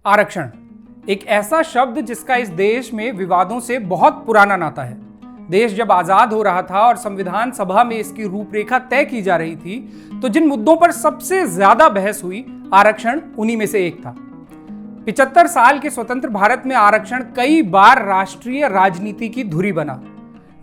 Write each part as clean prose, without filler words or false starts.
आरक्षण एक ऐसा शब्द जिसका इस देश में विवादों से बहुत पुराना नाता है। देश जब आजाद हो रहा था और संविधान सभा में इसकी रूपरेखा तय की जा रही थी, तो जिन मुद्दों पर सबसे ज्यादा बहस हुई, आरक्षण उन्हीं में से एक था। 75 साल के स्वतंत्र भारत में आरक्षण कई बार राष्ट्रीय राजनीति की धुरी बना।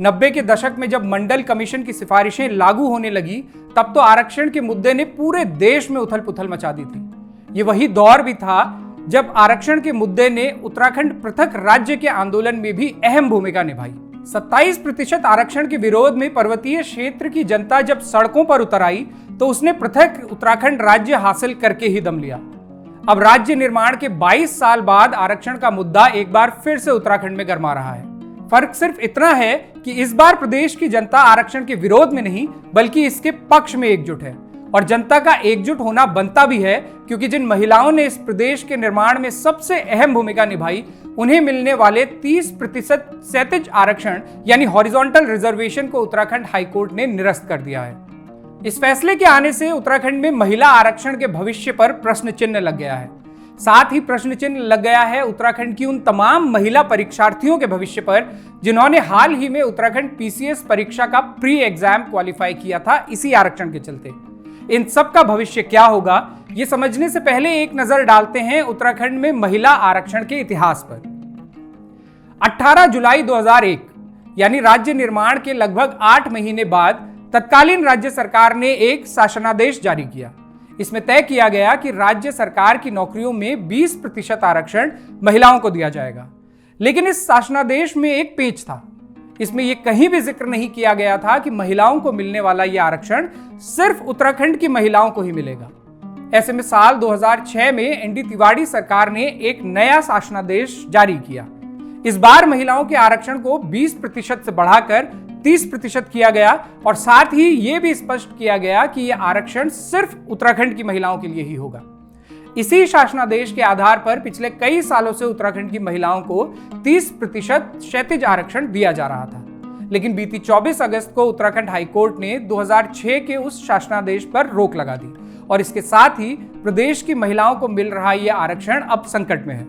90 के दशक में जब मंडल कमीशन की सिफारिशें लागू होने लगी, तब तो आरक्षण के मुद्दे ने पूरे देश में उथल पुथल मचा दी थी। ये वही दौर भी था जब आरक्षण के मुद्दे ने उत्तराखंड पृथक राज्य के आंदोलन में भी अहम भूमिका निभाई। 27% आरक्षण के विरोध में पर्वतीय क्षेत्र की जनता जब सड़कों पर उतर आई, तो उसने पृथक उत्तराखंड राज्य हासिल करके ही दम लिया। अब राज्य निर्माण के 22 साल बाद आरक्षण का मुद्दा एक बार फिर से उत्तराखंड में गरमा रहा है। फर्क सिर्फ इतना है कि इस बार प्रदेश की जनता आरक्षण के विरोध में नहीं, बल्कि इसके पक्ष में एकजुट है। और जनता का एकजुट होना बनता भी है, क्योंकि जिन महिलाओं ने इस प्रदेश के निर्माण में सबसे अहम भूमिका निभाई, उन्हें मिलने वाले 30% क्षैतिज आरक्षण यानी हॉरिजॉन्टल रिजर्वेशन को उत्तराखंड हाईकोर्ट ने निरस्त कर दिया है। इस फैसले के आने से उत्तराखंड में महिला आरक्षण के भविष्य पर प्रश्न चिन्ह लग गया है। साथ ही प्रश्न चिन्ह लग गया है उत्तराखंड की उन तमाम महिला परीक्षार्थियों के भविष्य पर, जिन्होंने हाल ही में उत्तराखंड पीसीएस परीक्षा का प्री एग्जाम क्वालिफाई किया था इसी आरक्षण के चलते। इन सब का भविष्य क्या होगा, ये समझने से पहले एक नजर डालते हैं उत्तराखंड में महिला आरक्षण के इतिहास पर। 18 जुलाई 2001 यानी राज्य निर्माण के लगभग 8 महीने बाद तत्कालीन राज्य सरकार ने एक शासनादेश जारी किया। इसमें तय किया गया कि राज्य सरकार की नौकरियों में 20% आरक्षण महिलाओं को दिया जाएगा। लेकिन इस शासनादेश में एक पेच था। इसमें यह कहीं भी जिक्र नहीं किया गया था कि महिलाओं को मिलने वाला यह आरक्षण सिर्फ उत्तराखंड की महिलाओं को ही मिलेगा। ऐसे में साल 2006 में एनडी तिवारी सरकार ने एक नया शासनादेश जारी किया। इस बार महिलाओं के आरक्षण को 20% से बढ़ाकर 30% किया गया और साथ ही यह भी स्पष्ट किया गया कि यह आरक्षण सिर्फ उत्तराखंड की महिलाओं के लिए ही होगा। इसी शासनादेश के आधार पर पिछले कई सालों से उत्तराखंड की महिलाओं को 30% क्षैतिज आरक्षण दिया जा रहा था। लेकिन बीती 24 अगस्त को उत्तराखंड हाईकोर्ट ने 2006 के उस शासनादेश पर रोक लगा दी और इसके साथ ही प्रदेश की महिलाओं को मिल रहा यह आरक्षण अब संकट में है।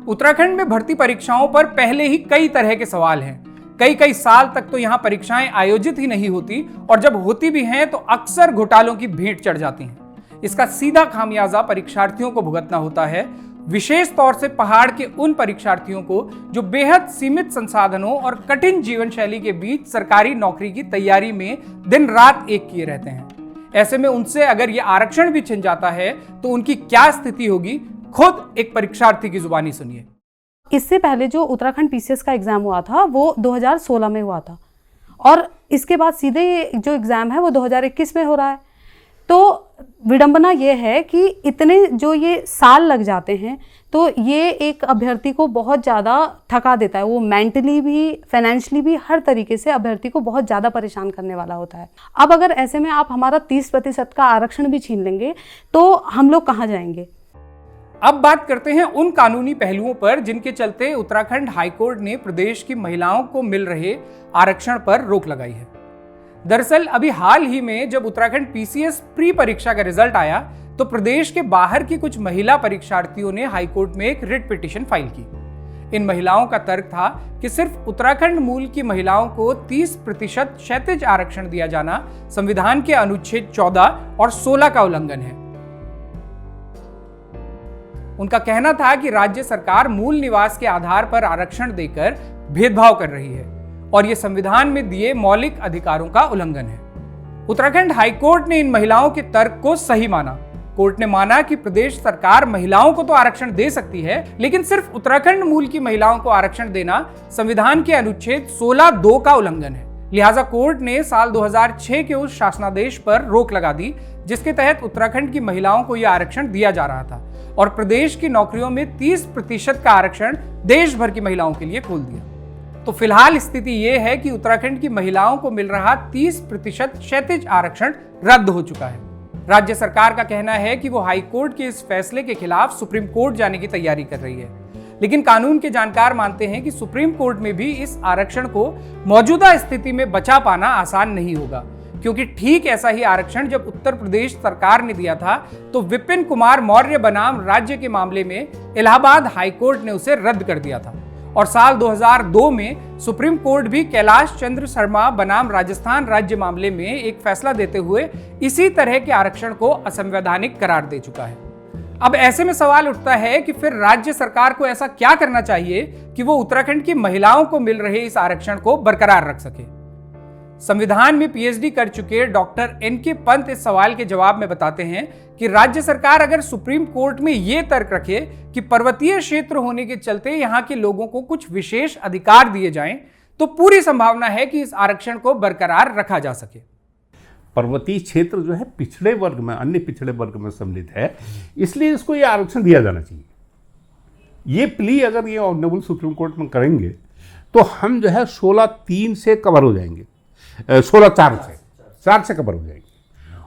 उत्तराखंड में भर्ती परीक्षाओं पर पहले ही कई तरह के सवाल हैं। कई साल तक तो यहां परीक्षाएं आयोजित ही नहीं होती और जब होती भी हैं तो अक्सर घोटालों की भेंट चढ़ जाती हैं। इसका सीधा खामियाजा परीक्षार्थियों को भुगतना होता है, विशेष तौर से पहाड़ के उन परीक्षार्थियों को जो बेहद सीमित संसाधनों और कठिन जीवन शैली के बीच सरकारी नौकरी की तैयारी में दिन रात एक किए रहते हैं। ऐसे में उनसे अगर यह आरक्षण भी छिन जाता है तो उनकी क्या स्थिति होगी, खुद एक परीक्षार्थी की जुबानी सुनिए। इससे पहले जो उत्तराखंड पीसीएस का एग्जाम हुआ था वो 2016 में हुआ था और इसके बाद सीधे जो एग्जाम है वो 2021 में हो रहा है। तो विडंबना ये है कि इतने जो ये साल लग जाते हैं, तो ये एक अभ्यर्थी को बहुत ज़्यादा थका देता है। वो मेंटली भी, फाइनेंशियली भी, हर तरीके से अभ्यर्थी को बहुत ज़्यादा परेशान करने वाला होता है। अब अगर ऐसे में आप हमारा 30% का आरक्षण भी छीन लेंगे तो हम लोग कहाँ जाएंगे। अब बात करते हैं उन कानूनी पहलुओं पर जिनके चलते उत्तराखंड हाईकोर्ट ने प्रदेश की महिलाओं को मिल रहे आरक्षण पर रोक लगाई है। दरअसल अभी हाल ही में जब उत्तराखंड पीसीएस प्री परीक्षा का रिजल्ट आया, तो प्रदेश के बाहर की कुछ महिला परीक्षार्थियों ने हाईकोर्ट में एक रिट पिटीशन फाइल की। इन महिलाओं का तर्क था कि सिर्फ उत्तराखंड मूल की महिलाओं को 30% क्षैतिज आरक्षण दिया जाना संविधान के अनुच्छेद 14 और 16 का उल्लंघन है। उनका कहना था कि राज्य सरकार मूल निवास के आधार पर आरक्षण देकर भेदभाव कर रही है और यह संविधान में दिए मौलिक अधिकारों का उल्लंघन है। उत्तराखंड हाईकोर्ट ने इन महिलाओं के तर्क को सही माना। कोर्ट ने माना कि प्रदेश सरकार महिलाओं को तो आरक्षण दे सकती है, लेकिन सिर्फ उत्तराखंड मूल की महिलाओं को आरक्षण देना संविधान के अनुच्छेद 16(2) का उल्लंघन है। लिहाजा कोर्ट ने साल 2006 के उस शासनादेश पर रोक लगा दी, जिसके तहत उत्तराखंड की महिलाओं को यह आरक्षण दिया जा रहा था और प्रदेश की नौकरियों में 30% का आरक्षण देश भर की महिलाओं के लिए खोल दिया। तो फिलहाल स्थिति यह है कि उत्तराखंड की महिलाओं को मिल रहा 30% क्षैतिज आरक्षण रद्द हो चुका है। राज्य सरकार का कहना है कि वो हाईकोर्ट के इस फैसले के खिलाफ सुप्रीम कोर्ट जाने की तैयारी कर रही है, लेकिन कानून के जानकार मानते हैं कि सुप्रीम कोर्ट में भी इस आरक्षण को मौजूदा स्थिति में बचा पाना आसान नहीं होगा, क्योंकि ठीक ऐसा ही आरक्षण जब उत्तर प्रदेश सरकार ने दिया था तो विपिन कुमार मौर्य बनाम राज्य के मामले में इलाहाबाद हाईकोर्ट ने उसे रद्द कर दिया था। और साल 2002 में सुप्रीम कोर्ट भी कैलाश चंद्र शर्मा बनाम राजस्थान राज्य मामले में एक फैसला देते हुए इसी तरह के आरक्षण को असंवैधानिक करार दे चुका है। अब ऐसे में सवाल उठता है कि फिर राज्य सरकार को ऐसा क्या करना चाहिए कि वो उत्तराखंड की महिलाओं को मिल रहे इस आरक्षण को बरकरार रख सके। संविधान में पीएचडी कर चुके डॉक्टर एनके पंत इस सवाल के जवाब में बताते हैं कि राज्य सरकार अगर सुप्रीम कोर्ट में यह तर्क रखे कि पर्वतीय क्षेत्र होने के चलते यहां के लोगों को कुछ विशेष अधिकार दिए जाएं, तो पूरी संभावना है कि इस आरक्षण को बरकरार रखा जा सके। पर्वतीय क्षेत्र जो है पिछड़े वर्ग में, अन्य पिछड़े वर्ग में सम्मिलित है, इसलिए इसको यह आरक्षण दिया जाना चाहिए। ये प्ली अगर ये ऑनरेबल सुप्रीम कोर्ट में करेंगे तो हम जो है 16(3) से कवर हो जाएंगे, 16(4) से कवर हो जाएंगे।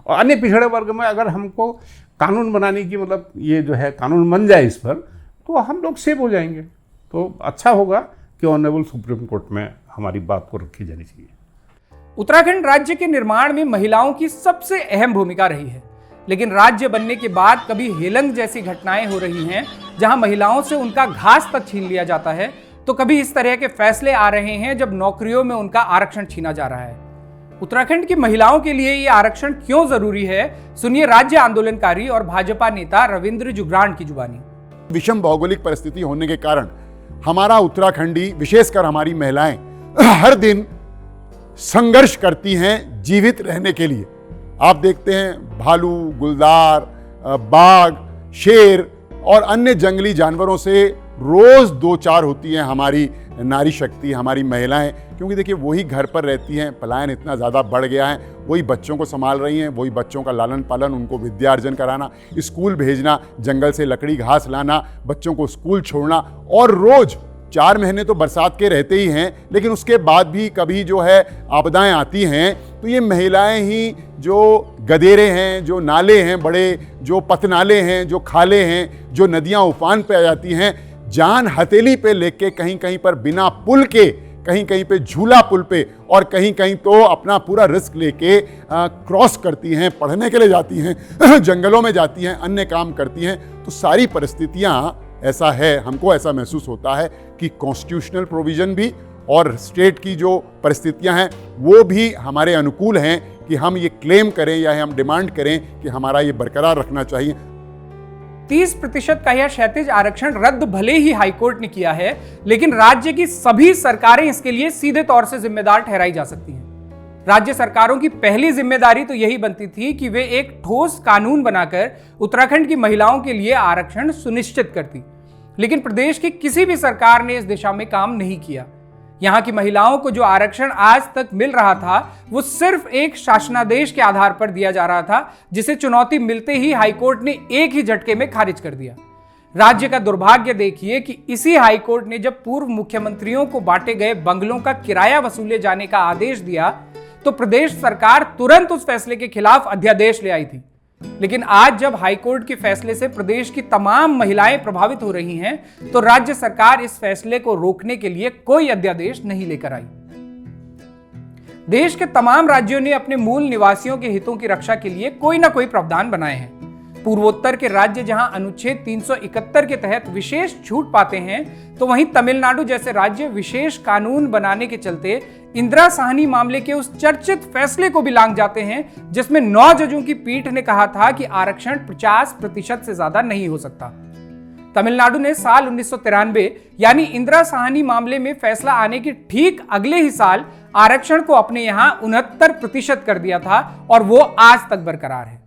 और अन्य पिछड़े वर्ग में अगर हमको कानून बनाने की मतलब ये जो है कानून बन जाए इस पर, तो हम लोग सेव हो जाएंगे। तो अच्छा होगा कि ऑनरेबल सुप्रीम कोर्ट में हमारी बात को रखी जानी चाहिए। उत्तराखंड राज्य के निर्माण में महिलाओं की सबसे अहम भूमिका रही है, लेकिन राज्य बनने के बाद कभी हेलंग जैसी घटनाएं हो रही हैं जहां महिलाओं से उनका घास तक छीन लिया जाता है, तो कभी इस तरह के फैसले आ रहे हैं जब नौकरियों में उनका आरक्षण छीना जा रहा है। उत्तराखंड की महिलाओं के लिए ये आरक्षण क्यों जरूरी है, सुनिए राज्य आंदोलनकारी और भाजपा नेता रविंद्र जुगरान की जुबानी। विषम भौगोलिक परिस्थिति होने के कारण हमारा उत्तराखंडी, विशेषकर हमारी महिलाएं हर दिन संघर्ष करती हैं जीवित रहने के लिए। आप देखते हैं भालू, गुलदार, बाघ, शेर और अन्य जंगली जानवरों से रोज 2-4 होती हैं हमारी नारी शक्ति, हमारी महिलाएं, क्योंकि देखिए वही घर पर रहती हैं। पलायन इतना ज़्यादा बढ़ गया है, वही बच्चों को संभाल रही हैं, वही बच्चों का लालन पालन, उनको विद्यार्जन कराना, स्कूल भेजना, जंगल से लकड़ी घास लाना, बच्चों को स्कूल छोड़ना। और रोज 4 महीने तो बरसात के रहते ही हैं, लेकिन उसके बाद भी कभी जो है आपदाएं आती हैं, तो ये महिलाएं ही जो गदेरे हैं, जो नाले हैं बड़े, जो पतनाले हैं, जो खाले हैं, जो नदियां उफान पे आ जाती हैं, जान हथेली पे लेके कहीं कहीं पर बिना पुल के, कहीं कहीं पे झूला पुल पे, और कहीं कहीं तो अपना पूरा रिस्क लेके क्रॉस करती हैं, पढ़ने के लिए जाती हैं, जंगलों में जाती हैं, अन्य काम करती हैं। तो सारी परिस्थितियां ऐसा है, हमको ऐसा महसूस होता है कि कॉन्स्टिट्यूशनल प्रोविजन भी और स्टेट की जो परिस्थितियां हैं वो भी हमारे अनुकूल हैं कि हम ये क्लेम करें या हम डिमांड करें कि हमारा ये बरकरार रखना चाहिए। 30% का यह क्षैतिज आरक्षण रद्द भले ही हाईकोर्ट ने किया है, लेकिन राज्य की सभी सरकारें इसके लिए सीधे तौर से जिम्मेदार ठहराई जा सकती हैं। राज्य सरकारों की पहली जिम्मेदारी तो यही बनती थी कि वे एक ठोस कानून बनाकर उत्तराखंड की महिलाओं के लिए आरक्षण सुनिश्चित करती, लेकिन प्रदेश की किसी भी सरकार ने इस दिशा में काम नहीं किया। यहां की महिलाओं को जो आरक्षण आज तक मिल रहा था वो सिर्फ एक शासनादेश के आधार पर दिया जा रहा था, जिसे चुनौती मिलते ही हाईकोर्ट ने एक ही झटके में खारिज कर दिया। राज्य का दुर्भाग्य देखिए कि इसी हाईकोर्ट ने जब पूर्व मुख्यमंत्रियों को बांटे गए बंगलों का किराया वसूले जाने का आदेश दिया तो प्रदेश सरकार तुरंत उस फैसले के खिलाफ अध्यादेश ले आई थी। लेकिन आज जब हाईकोर्ट के फैसले से प्रदेश की तमाम महिलाएं प्रभावित हो रही हैं, तो राज्य सरकार इस फैसले को रोकने के लिए कोई अध्यादेश नहीं लेकर आई। देश के तमाम राज्यों ने अपने मूल निवासियों के हितों की रक्षा के लिए कोई ना कोई प्रावधान बनाए हैं। पूर्वोत्तर के राज्य जहां अनुच्छेद 371 के तहत विशेष छूट पाते हैं, तो वहीं तमिलनाडु जैसे राज्य विशेष कानून बनाने के चलते इंदिरा साहनी मामले के उस चर्चित फैसले को भी लांघ जाते हैं, जिसमें 9 जजों की पीठ ने कहा था कि आरक्षण 50% से ज्यादा नहीं हो सकता। तमिलनाडु ने साल 1993 यानी इंदिरा साहनी मामले में फैसला आने के ठीक अगले ही साल आरक्षण को अपने यहां 69% कर दिया था, और वो आज तक बरकरार है।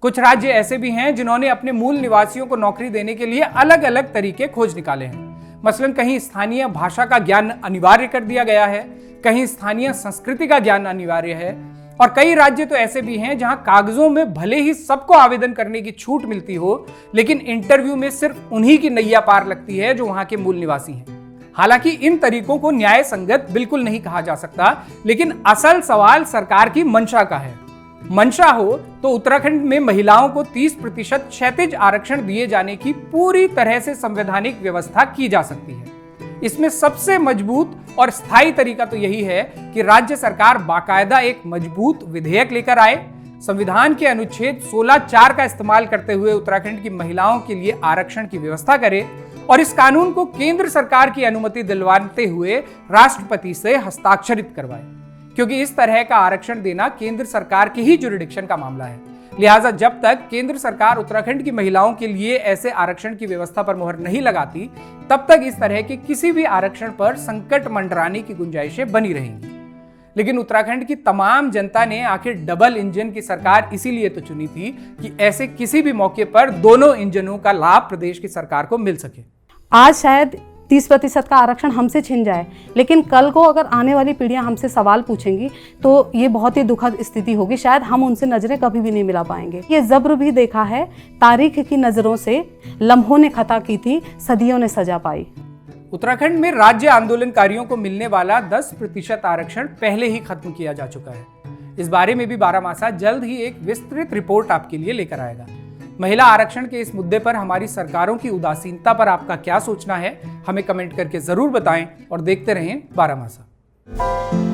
कुछ राज्य ऐसे भी हैं जिन्होंने अपने मूल निवासियों को नौकरी देने के लिए अलग अलग तरीके खोज निकाले हैं। मसलन कहीं स्थानीय भाषा का ज्ञान अनिवार्य कर दिया गया है, कहीं स्थानीय संस्कृति का ज्ञान अनिवार्य है, और कई राज्य तो ऐसे भी हैं जहां कागजों में भले ही सबको आवेदन करने की छूट मिलती हो, लेकिन इंटरव्यू में सिर्फ उन्हीं की नैया पार लगती है जो वहां के मूल निवासी हैं। हालांकि इन तरीकों को न्याय संगत बिल्कुल नहीं कहा जा सकता, लेकिन असल सवाल सरकार की मंशा का है। मंशा हो तो उत्तराखंड में महिलाओं को 30% क्षैतिज आरक्षण दिए जाने की पूरी तरह से संवैधानिक व्यवस्था की जा सकती है। इसमें सबसे मजबूत और स्थायी तरीका तो यही है कि राज्य सरकार बाकायदा एक मजबूत विधेयक लेकर आए, संविधान के अनुच्छेद 16(4) का इस्तेमाल करते हुए उत्तराखंड की महिलाओं के लिए आरक्षण की व्यवस्था करे और इस कानून को केंद्र सरकार की अनुमति दिलवाते हुए राष्ट्रपति से हस्ताक्षरित करवाए, क्योंकि इस तरह का आरक्षण देना केंद्र सरकार के ही जुरिडिक्शन का मामला है। लिहाजा जब तक केंद्र सरकार उत्तराखंड की महिलाओं के लिए ऐसे आरक्षण की व्यवस्था पर मुहर नहीं लगाती, तब तक इस तरह के किसी भी आरक्षण पर संकट मंडराने की गुंजाइशें बनी रहेंगी। लेकिन उत्तराखंड की तमाम जनता ने आखिर डबल इंजन की सरकार इसीलिए तो चुनी थी कि ऐसे किसी भी मौके पर दोनों इंजनों का लाभ प्रदेश की सरकार को मिल सके। आज शायद 30% का आरक्षण हमसे छिन जाए, लेकिन कल को अगर आने वाली पीढ़ियां हमसे सवाल पूछेंगी तो ये बहुत ही दुखद स्थिति होगी। शायद हम उनसे नजरें कभी भी नहीं मिला पाएंगे। ये जब्र भी देखा है, तारीख की नजरों से लम्हों ने खता की थी, सदियों ने सजा पाई। उत्तराखंड में राज्य आंदोलनकारियों को मिलने वाला 10% आरक्षण पहले ही खत्म किया जा चुका है। इस बारे में भी बारामासा जल्द ही एक विस्तृत रिपोर्ट आपके लिए लेकर आएगा। महिला आरक्षण के इस मुद्दे पर हमारी सरकारों की उदासीनता पर आपका क्या सोचना है, हमें कमेंट करके जरूर बताएं और देखते रहें बारामासा।